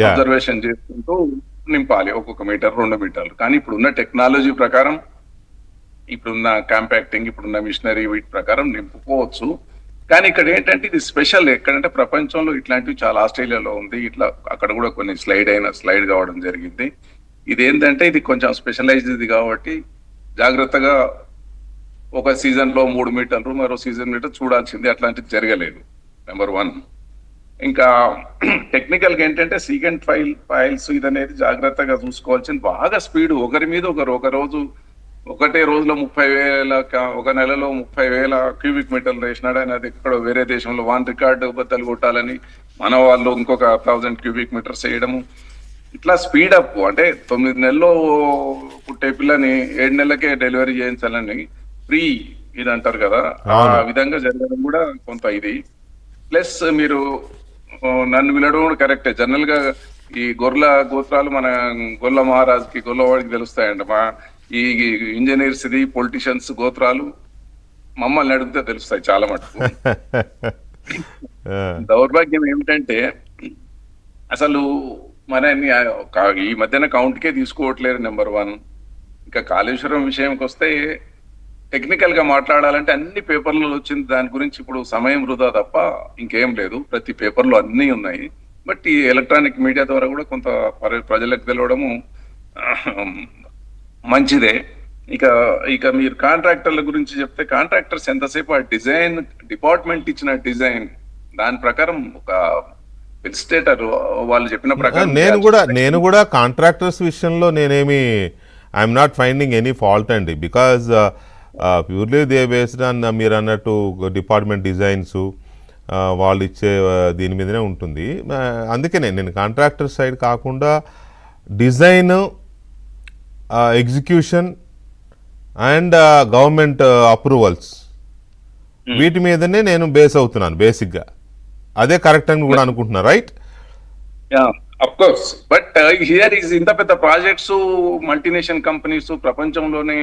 Observation చేసుకుంటూ నింపాలి, ఒక్కొక్క మీటర్ 2 మీటర్లు. కానీ ఇప్పుడున్న టెక్నాలజీ ప్రకారం, ఇప్పుడున్న కాంపాక్టింగ్, ఇప్పుడున్న మిషనరీ వీటి ప్రకారం నింపుకోవచ్చు. కానీ ఇక్కడ ఏంటంటే ఇది స్పెషల్. ఎక్కడంటే ప్రపంచంలో ఇట్లాంటివి చాలా, ఆస్ట్రేలియాలో ఉంది ఇట్లా, అక్కడ కూడా కొన్ని స్లైడ్ కావడం జరిగింది. ఇది ఏంటంటే ఇది కొంచెం స్పెషలైజ్డ్ కాబట్టి జాగ్రత్తగా ఒక సీజన్ లో 3 మీటర్లు, మరో సీజన్ మీటర్ చూడాల్సింది. అట్లాంటిది జరగలేదు, నెంబర్ 1. ఇంకా టెక్నికల్ గా ఏంటంటే సీకెంట్ ఫైల్స్ ఇదనేది జాగ్రత్తగా చూసుకోవాల్సింది. బాగా స్పీడ్, ఒకరి మీద ఒక రోజు, ఒకటే రోజులో 30,000, ఒక నెలలో 30,000 క్యూబిక్ మీటర్లు వేసినాడు ఆయన. అది ఎక్కడో వేరే దేశంలో వాన్ రికార్డు బద్దలు కొట్టాలని మన వాళ్ళు ఇంకొక 1000 క్యూబిక్ మీటర్స్ వేయడము. ఇట్లా స్పీడ్ అప్ అంటే 9 నెలల్లో పుట్టే పిల్లని 7 నెలలకే డెలివరీ చేయించాలని ప్రీ ఇది అంటారు కదా, ఆ విధంగా జరగడం కూడా కొంత ఇది. ప్లస్ మీరు నన్ను వినడం కూడా కరెక్టే. జనరల్ గా ఈ గొర్రెల గోత్రాలు మన గొల్ల మహారాజుకి, గొల్లవాడికి తెలుస్తాయండి. మా ఈ ఇంజనీర్స్ ది, పొలిటీషియన్స్ గోత్రాలు మమ్మల్ని అడిగితే తెలుస్తాయి చాలా మటుకు. దౌర్భాగ్యం ఏమిటంటే అసలు మన ఈ మధ్యన కౌంట్కే తీసుకోవట్లేరు, నెంబర్ 1. ఇంకా కాళేశ్వరం విషయంకి వస్తే టెక్నికల్ గా మాట్లాడాలంటే అన్ని పేపర్లలో వచ్చింది దాని గురించి. ఇప్పుడు సమయం వృధా తప్ప ఇంకేం లేదు, ప్రతి పేపర్లో అన్నీ ఉన్నాయి. బట్ ఈ ఎలక్ట్రానిక్ మీడియా ద్వారా కూడా కొంత ప్రజలకు తెలవడము మంచిదే. ఇక మీరు కాంట్రాక్టర్ల గురించి చెప్తే, కాంట్రాక్టర్స్ ఎంతసేపు ఆ డిజైన్ డిపార్ట్మెంట్ ఇచ్చిన డిజైన్ దాని ప్రకారం ఒక లెజిస్లేటర్ వాళ్ళు చెప్పిన ప్రకారం నేను కూడా కాంట్రాక్టర్స్ విషయంలో నేనేమి I'm not finding any fault అండి. Because purely they based on మీరు అన్నట్టు డిపార్ట్మెంట్ డిజైన్స్ వాళ్ళు ఇచ్చే దీని మీదనే ఉంటుంది. అందుకనే నేను కాంట్రాక్టర్ సైడ్ కాకుండా design, execution and government approvals వీటి మీదనే నేను బేస్ అవుతున్నాను బేసిక్గా. అదే కరెక్ట్ అని కూడా అనుకుంటున్నా, right? Of course. But here is ఇంత పెద్ద ప్రాజెక్ట్స్, మల్టీనేషనల్ కంపెనీస్, ప్రపంచంలోనే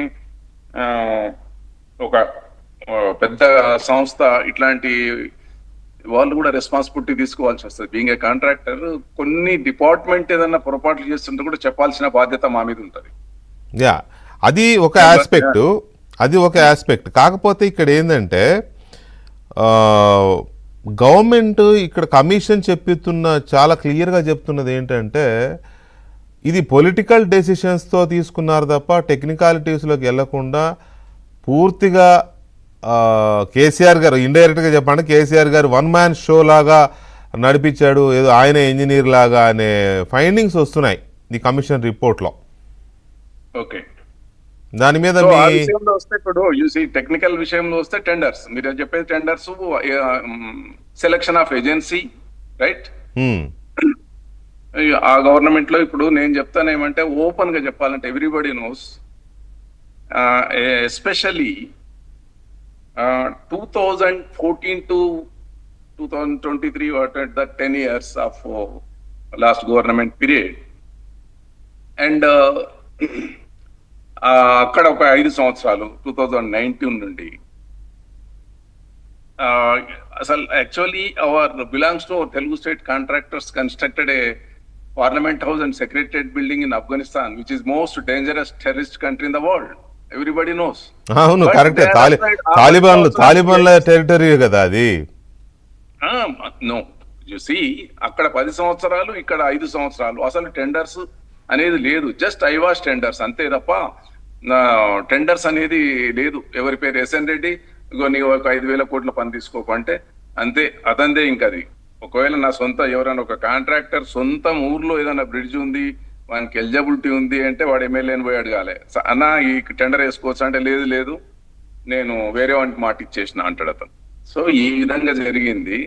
ఒక పెద్ద సంస్థ, ఇట్లాంటి వాళ్ళు కూడా రెస్పాన్సిబిలిటీ తీసుకోవాల్సి వస్తుంది. బీయింగ్ ఏ కాంట్రాక్టర్, కొన్ని డిపార్ట్మెంట్ ఏదన్నా పొరపాట్లు చేస్తుంటే కూడా చెప్పాల్సిన బాధ్యత మా మీద ఉంటుంది. అది ఒక ఆస్పెక్ట్. కాకపోతే ఇక్కడ ఏంటంటే గవర్నమెంట్ ఇక్కడ కమిషన్ చెప్తున్న చాలా క్లియర్గా చెప్తున్నది ఏంటంటే ఇది పొలిటికల్ డెసిషన్స్తో తీసుకున్నారు తప్ప టెక్నికాలిటీస్లోకి వెళ్లకుండా పూర్తిగా కేసీఆర్ గారు, ఇండైరెక్ట్గా చెప్పండి, కేసీఆర్ గారు 1 మ్యాన్ షో లాగా నడిపించాడు, ఏదో ఆయన ఇంజనీర్ లాగా అనే ఫైండింగ్స్ వస్తున్నాయి ఈ కమిషన్ రిపోర్ట్లో. ఓకే, దాని మీద విషయంలో వస్తే ఇప్పుడు టెక్నికల్ విషయంలో వస్తే టెండర్స్, మీరు చెప్పేది tenders, selection of agency, right? ఆ గవర్నమెంట్ లో ఇప్పుడు నేను చెప్తాను ఏమంటే, ఓపెన్ గా చెప్పాలంటే everybody knows, especially 2014 to 2023 what at the 10 years of last government period, and అక్కడ ఒక 5 సంవత్సరాలు 2019 నుండి అసలు actually hour belongs to Telugu state contractors constructed A parliament house and secretariat building in Afghanistan, which is most dangerous terrorist country in the world. Everybody knows. అవును, కరెక్టే. తాలిబాన్ల territory కదా అది. No, you see, అక్కడ 10 సంవత్సరాలు, ఇక్కడ 5 సంవత్సరాలు. అసలు టెండర్స్ అనేది లేదు, జస్ట్ ఐవాస్ టెండర్స్ అంతే తప్ప టెండర్స్ అనేది లేదు. ఎవరి పేరు ఎస్ఎన్ రెడ్డి, నీకు ఒక 5,000 కోట్ల పని తీసుకోకంటే అంతే, అదంతే. ఇంకా అది ఒకవేళ నా సొంత ఎవరైనా ఒక కాంట్రాక్టర్ సొంత ఊర్లో ఏదైనా బ్రిడ్జ్ ఉంది, వానికి ఎలిజిబిలిటీ ఉంది అంటే వాడు ఎమ్మెల్యేని పోయి అడగాలి, అన్న ఈ టెండర్ వేసుకోవచ్చు అంటే లేదు నేను వేరే వానికి మాట ఇచ్చేసిన అంటాడు అతను. సో ఈ విధంగా జరిగింది.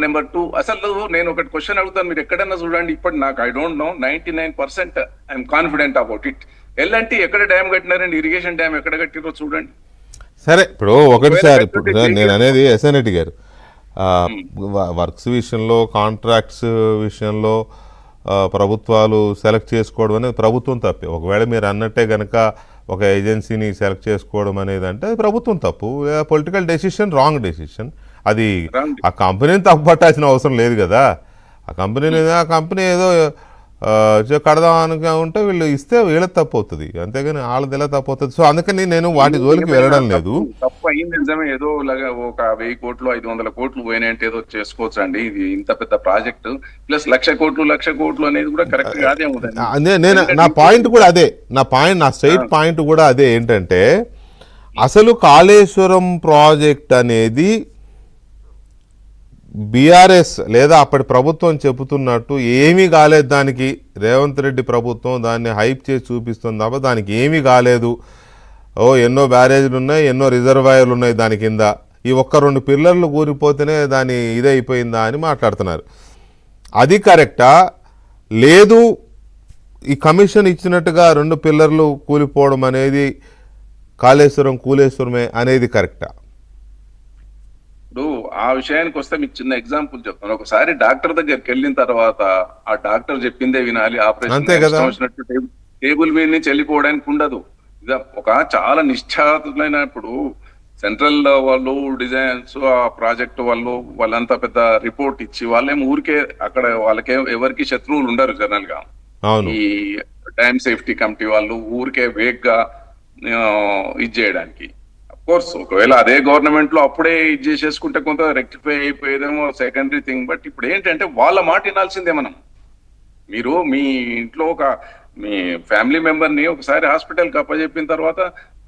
నెంబర్ 2, అసలు నేను ఒకటి క్వశ్చన్ అడుగుతాను, మీరు ఎక్కడన్నా చూడండి, ఇప్పటి నాకు I don't know, 99% I'm confident about it. L and T ఎక్కడ డ్యామ్ కట్టినారండి, ఇరిగేషన్ డ్యామ్ ఎక్కడ కట్టిరో చూడండి. సరే, ఇప్పుడు ఒకటిసారి ఇప్పుడు నేను అనేది ఎస్ఎన్ రెడ్డి గారు, వర్క్స్ విషయంలో, కాంట్రాక్ట్స్ విషయంలో ప్రభుత్వాలు సెలెక్ట్ చేసుకోవడం అనేది ప్రభుత్వం తప్పే. ఒకవేళ మీరు అన్నట్టే కనుక ఒక ఏజెన్సీని సెలెక్ట్ చేసుకోవడం అనేది అంటే ప్రభుత్వం తప్పు, పొలిటికల్ డెసిషన్, రాంగ్ డెసిషన్. అది ఆ కంపెనీని తప్పు పట్టాల్సిన అవసరం లేదు కదా. ఆ కంపెనీ ఏదో కడదాం అనుకుంటే వీళ్ళు ఇస్తే వీళ్ళకి తప్పు అవుతుంది, అంతేగాని వాళ్ళది ఎలా తప్పు అవుతుంది. సో అందుకని నేను వాటి జోలికి వెళ్ళడం లేదు. తప్పు అయింది నిజమే, ఏదో ఒక 1000 కోట్లు 500 కోట్లు పోయినాయంటే ఏదో చేసుకోవచ్చు అండి. ఇది ఇంత పెద్ద ప్రాజెక్ట్ ప్లస్ 1,00,00,000 కోట్లు అనేది కూడా కరెక్ట్ కాదేమో. నేను నా పాయింట్ కూడా అదే, నా స్ట్రైట్ పాయింట్ కూడా అదే ఏంటంటే అసలు కాళేశ్వరం ప్రాజెక్ట్ అనేది బీఆర్ఎస్ లేదా అప్పటి ప్రభుత్వం చెబుతున్నట్టు ఏమీ కాలేదు, దానికి రేవంత్ రెడ్డి ప్రభుత్వం దాన్ని హైప్ చేసి చూపిస్తుంది తప్ప దానికి ఏమీ కాలేదు. ఎన్నో బ్యారేజ్లు ఉన్నాయి, ఎన్నో రిజర్వాయర్లు ఉన్నాయి దాని కింద, ఈ 1-2 పిల్లర్లు కూలిపోతేనే దాని ఇదైపోయిందా అని మాట్లాడుతున్నారు. అది కరెక్టా? లేదు ఈ కమిషన్ ఇచ్చినట్టుగా 2 పిల్లర్లు కూలిపోవడం అనేది కూలేశ్వరమే అనేది కరెక్టా? ఇప్పుడు ఆ విషయానికి వస్తే మీకు చిన్న ఎగ్జాంపుల్ చెప్తాను. ఒకసారి డాక్టర్ దగ్గరికి వెళ్ళిన తర్వాత ఆ డాక్టర్ చెప్పిందే వినాలి, ఆపరేషన్ వచ్చినట్టు టేబుల్ మీద నుంచి వెళ్ళిపోవడానికి ఉండదు. ఇది ఒక చాలా నిశ్చాతులైనప్పుడు సెంట్రల్ వాళ్ళు డిజైన్స్ ఆ ప్రాజెక్ట్ వాళ్ళంతా పెద్ద రిపోర్ట్ ఇచ్చి వాళ్ళేమో ఊరికే అక్కడ ఎవరికి శత్రువులు ఉండరు జనరల్ గా. ఈ డ్యామ్ సేఫ్టీ కమిటీ వాళ్ళు ఊరికే వేగ్గా ఇది చేయడానికి. కోర్స్ ఒకవేళ అదే గవర్నమెంట్ లో అప్పుడే ఇది చేసేసుకుంటే కొంత రెక్టిఫై అయిపోయేదేమో సెకండరీ థింగ్. బట్ ఇప్పుడు ఏంటంటే వాళ్ళ మాట వినాల్సిందే మనం. మీరు మీ ఇంట్లో మీ ఫ్యామిలీ మెంబర్ ని ఒకసారి హాస్పిటల్కి అప్పచెప్పిన తర్వాత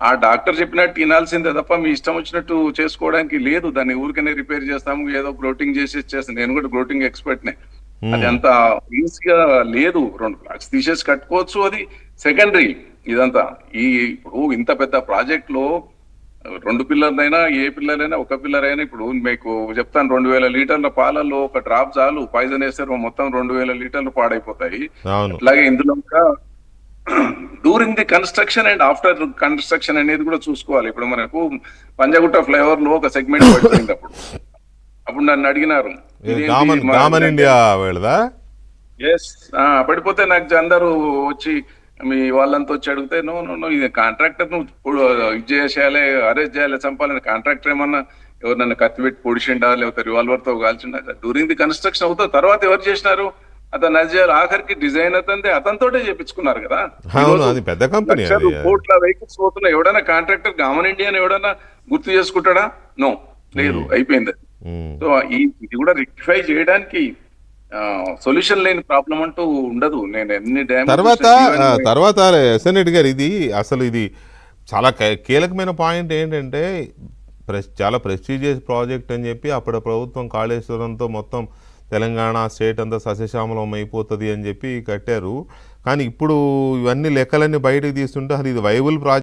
ఆ డాక్టర్ చెప్పినట్టు వినాల్సిందే తప్ప మీ ఇష్టం వచ్చినట్టు చేసుకోవడానికి లేదు. దాన్ని ఊరికనే రిపేర్ చేస్తాము, ఏదో గ్రోటింగ్ చేస్తాను. నేను కూడా గ్రోటింగ్ ఎక్స్పర్ట్ నే. అది అంత ఈజీగా లేదు. 2 ఫ్లాట్స్ తీసేసి కట్టుకోవచ్చు, అది సెకండరీ. ఇదంతా ఇప్పుడు ఇంత పెద్ద ప్రాజెక్ట్ లో 2 పిల్లర్లైనా ఏ పిల్లరైనా 1 పిల్లర్ అయినా, ఇప్పుడు మీకు చెప్తాను, 2000 లీటర్ల పాలల్లో ఒక డ్రాప్ చాలు పాయిజన్ వేస్తారు, మొత్తం 2000 లీటర్లు పాడైపోతాయి. అలాగే ఇందులో during the construction and after construction అనేది కూడా చూసుకోవాలి. ఇప్పుడు మనకు పంజగుట్ట ఫ్లైఓవర్ లో ఒక సెగ్మెంట్ పడిపోయింది. అప్పుడు నన్ను అడిగినారు, పడిపోతే నాకు అందరూ వచ్చి మీ వాళ్ళంతా వచ్చి అడిగితే నో ఇది కాంట్రాక్టర్ నువ్వు ఇది చేసేయాలి, అరెస్ట్ చేయాలి, చంపాలని. కాంట్రాక్టర్ ఏమన్నా ఎవరినన్నా కత్తి పెట్టి పొడిచిండా లేకపోతే రివాల్వర్ తో కాల్చిండా? డ్యూరింగ్ ది కన్స్ట్రక్షన్ అవుతుంది. తర్వాత ఎవరు చేసినారు? అతను అది చేయాలి. ఆఖరికి డిజైన్ అతనితోటే చేపించుకున్నారు కదా. కోట్ల వెహికల్స్ పోతున్నా ఎవడైనా కాంట్రాక్టర్ కామన్ ఇండియన్ ఎవడన్నా గుర్తు చేసుకుంటాడా? నో, లేదు, అయిపోయింది. సో ఇది కూడా రెక్టిఫై చేయడానికి సొల్యూషన్ లేని ప్రాబ్లం అంటూ ఉండదు. నేను ఎన్ని తర్వాత ఎస్ఎన్ రెడ్డి గారు, ఇది చాలా కీలకమైన పాయింట్ ఏంటంటే చాలా ప్రెస్టీజియస్ ప్రాజెక్ట్ అని చెప్పి అప్పుడు ప్రభుత్వం కాళేశ్వరంతో మొత్తం తెలంగాణ స్టేట్ అంతా సస్యశ్యామలం అయిపోతుంది అని చెప్పి కట్టారు. కానీ ఇప్పుడు ఇవన్నీ లెక్కలన్నీ బయటకు తీస్తుంటే అది వైబుల్ ప్రాజెక్ట్